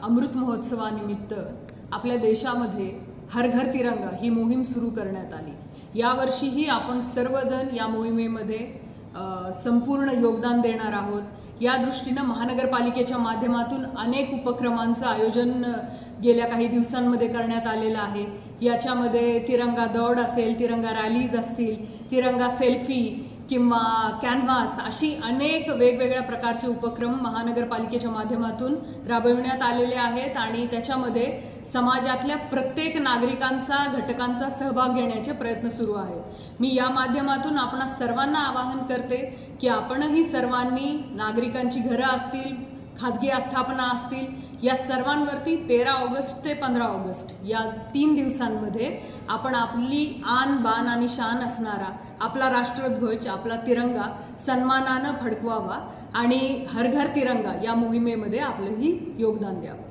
अमृत महोत्सवानिमित्त आपल्या देशामध्ये हर घर तिरंगा ही मोहीम सुरू करण्यात आली। यावर्षीही आपण सर्वजण या मोहिमेमध्ये संपूर्ण योगदान देणार आहोत। या दृष्टीने महानगरपालिकेच्या माध्यमातून अनेक उपक्रमांचं आयोजन गेल्या काही दिवसांमध्ये करण्यात आलेलं आहे। याच्यामध्ये तिरंगा दौड असेल, तिरंगा रॅलीज असतील, तिरंगा सेल्फी किंवा कॅनव्हास अशी अनेक वेगवेगळ्या प्रकारचे उपक्रम महानगरपालिकेच्या माध्यमातून राबविण्यात आलेले आहेत आणि त्याच्यामध्ये समाजातल्या प्रत्येक नागरिकांचा घटकांचा सहभाग घेण्याचे प्रयत्न सुरू आहेत। मी या माध्यमातून आपणा सर्वांना आवाहन करते की आपणही सर्वांनी नागरिकांची घरं असतील, खाजगी आस्थापना असतील, या सर्वांवरती 13 ऑगस्ट ते 15 ऑगस्ट या 3 दिवसांमध्ये आपण आपली आन बान आणि शान असणारा आपला राष्ट्रध्वज, आपला तिरंगा सन्मानानं फडकवावा आणि हर घर तिरंगा या मोहिमेमध्ये आपलंही योगदान द्यावं।